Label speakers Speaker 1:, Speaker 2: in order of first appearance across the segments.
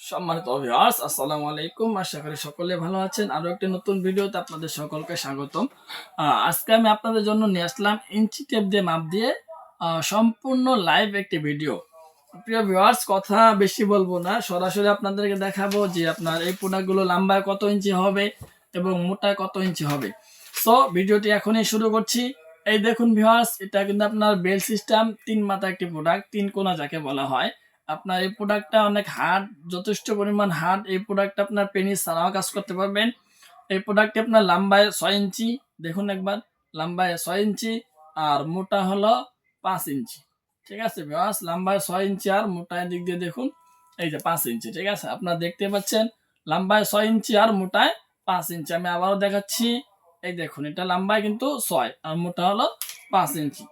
Speaker 1: সম্মানিত ভিউয়ার্স, আসসালামু আলাইকুম। আশা করি সকলে ভালো আছেন। আরো একটি নতুন ভিডিওতে আপনাদের সকলকে স্বাগতম। আজকে আমি আপনাদের জন্য নিয়ে আসলাম ইঞ্চি টেপ দিয়ে মাপ দিয়ে সম্পূর্ণ লাইভ একটি ভিডিও। প্রিয় ভিউয়ার্স, কথা বেশি বলবো না, সরাসরি আপনাদেরকে দেখাবো যে আপনার এই প্রোডাক্টগুলো লম্বায় কত ইঞ্চি হবে এবং মোটায় কত ইঞ্চি হবে। সো ভিডিওটি এখনই শুরু করছি। এই দেখুন ভিউয়ার্স, এটা কিন্তু আপনার বেল সিস্টেম 3 মাথা একটি প্রোডাক্ট, 3 কোনা যাকে বলা হয়। আপনার এই প্রোডাক্টটা অনেক হার্ড, যথেষ্ট পরিমাণ হার্ড। এই প্রোডাক্টটা আপনার পেনিস ছাড়াও কাজ করতে পারবেন। এই প্রোডাক্টটি আপনার লম্বায় 6 ইঞ্চি, দেখুন একবার, লম্বায় 6 ইঞ্চি আর মোটা হলো 5 ইঞ্চি। ঠিক আছে ভিউয়ার্স, লম্বায় 6 ইঞ্চি আর মোটায় দিক দিয়ে দেখুন এই যে 5 ইঞ্চি। ঠিক আছে, আপনারা দেখতে পাচ্ছেন লম্বায় 6 ইঞ্চি আর মোটায় 5 ইঞ্চি। আমি আবারও দেখাচ্ছি, এই দেখুন, এটা লম্বায় কিন্তু 6 আর মোটা হলো 5 ইঞ্চি।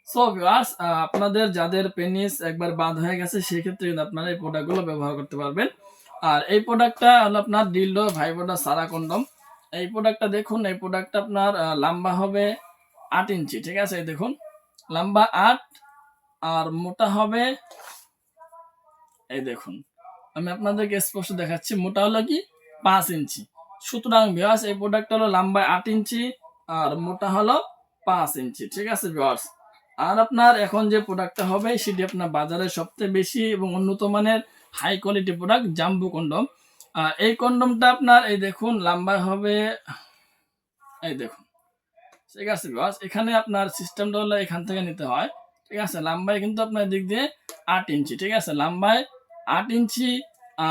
Speaker 1: সো ভিউয়ার্স, আপনাদের যাদের পেনিস একবার বাঁধ হয়ে গেছে সেই ক্ষেত্রে কিন্তু আপনারা এই প্রোডাক্টগুলো ব্যবহার করতে পারবেন। আর এই প্রোডাক্টটা হলো আপনার ডিলডো ভাইব্রাটা সারা কন্ডম। এই প্রোডাক্টটা দেখুন, এই প্রোডাক্টটা আপনার লম্বা হবে 8 ইঞ্চি। ঠিক আছে, এই দেখুন, লম্বা 8 আর মোটা হবে, এই দেখুন, আমি আপনাদেরকে স্পষ্ট দেখাচ্ছি, মোটা হলো কি 5 ইঞ্চি। সুতরাং ভিউয়ার্স, এই প্রোডাক্টটা হলো লম্বায় 8 ইঞ্চি আর মোটা হলো 5 ইঞ্চি। ঠিক আছে ভিউয়ার্স, আর আপনার এখন যে প্রোডাক্টটা হবে সেটি আপনার বাজারে সবচেয়ে বেশি এবং উন্নত মানের high quality product jumbo condom. এই কন্ডমটা আপনার এই দেখুন লম্বা হবে, এই দেখুন। ঠিক আছে ভিউয়ার্স, এখানে আপনার সিস্টেমটা হলো এখান থেকে নিতে হয়। ঠিক আছে, লম্বায় কিন্তু আপনার দিক দিয়ে 8 ইঞ্চি। ঠিক আছে, লম্বায় 8 ইঞ্চি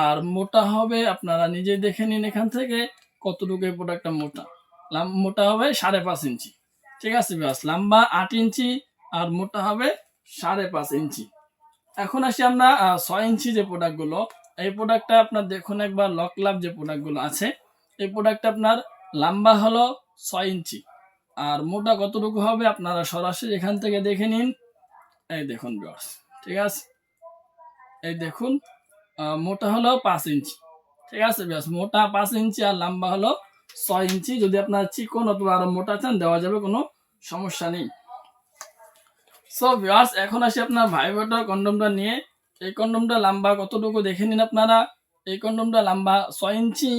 Speaker 1: আর মোটা হবে, আপনারা নিজেই দেখে নিন এখান থেকে কতটুকু এই প্রোডাক্টটা মোটা। মোটা হবে 5.5 ইঞ্চি। ঠিক আছে ভিউয়ার্স, লম্বা 8 ইঞ্চি আর মোটা হবে 5.5 ইঞ্চি। এখন আসি আমরা 6 ইঞ্চি যে প্রোডাক্টগুলো, এই প্রোডাক্টটা আপনার দেখুন একবার, লক লাভ যে প্রোডাক্টগুলো আছে, এই প্রোডাক্টটা আপনার লম্বা হলো 6 ইঞ্চি আর মোটা কতটুকু হবে আপনারা সরাসরি এখান থেকে দেখে নিন। এই দেখুন ভিউয়ার্স, ঠিক আছে, এই দেখুন, মোটা হলো 5 ইঞ্চি। ঠিক আছে ভিউয়ার্স, মোটা 5 ইঞ্চি আর লম্বা হলো 6 ইঞ্চি। যদি আপনার চিকন অথবা আরো মোটা চান দেওয়া যাবে, কোনো সমস্যা নেই। সো ভিউয়ার্স, এখন আসি আপনার ভাইব্রেটর কন্ডমটা নিয়ে। এই কন্ডমটা লম্বা কতটুকু দেখে নিন আপনারা। এই কন্ডমটা লম্বা 6 ইঞ্চি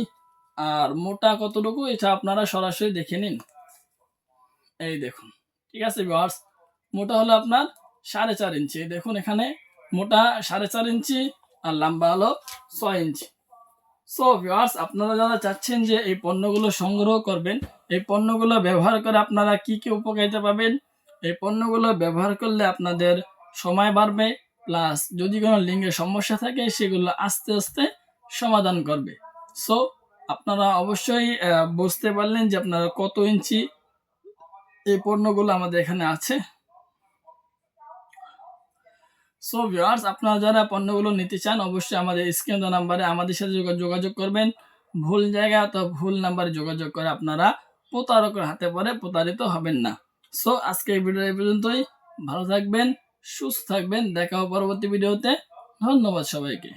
Speaker 1: আর মোটা কতটুকু এটা আপনারা সরাসরি দেখে নিন। এই দেখুন, ঠিক আছে ভিউয়ার্স, মোটা হলো আপনার 4.5 ইঞ্চি। এই দেখুন এখানে মোটা 4.5 ইঞ্চি আর লম্বা হলো 6 ইঞ্চি। সো ভিউয়ার্স, আপনারা যারা চাচ্ছেন যে এই পণ্যগুলো সংগ্রহ করবেন, এই পণ্যগুলো ব্যবহার করে আপনারা কি কি উপকারিতা পাবেন, এই পণ্যগুলো ব্যবহার করলে আপনাদের সময় বাড়বে, প্লাস যদি কোনো লিঙ্গের সমস্যা থাকে সেগুলো আস্তে আস্তে সমাধান করবে। সো আপনারা অবশ্যই বুঝতে পারলেন যে আপনারা কত ইঞ্চি এই পণ্যগুলো আমাদের এখানে আছে। সো ভিউয়ার্স, আপনারা যারা পণ্যগুলো নিতে চান অবশ্যই আমাদের স্ক্রিন দেওয়া নাম্বারে আমাদের সাথে যোগাযোগ করবেন। ভুল জায়গা অথবা ভুল নাম্বারে যোগাযোগ করে আপনারা প্রতারকের হাতে পড়ে প্রতারিত হবেন না। সো আজকে এই ভিডিও এই পর্যন্তই। ভালো থাকবেন, সুস্থ থাকবেন, দেখা হবে পরবর্তী ভিডিওতে। ধন্যবাদ সবাইকে।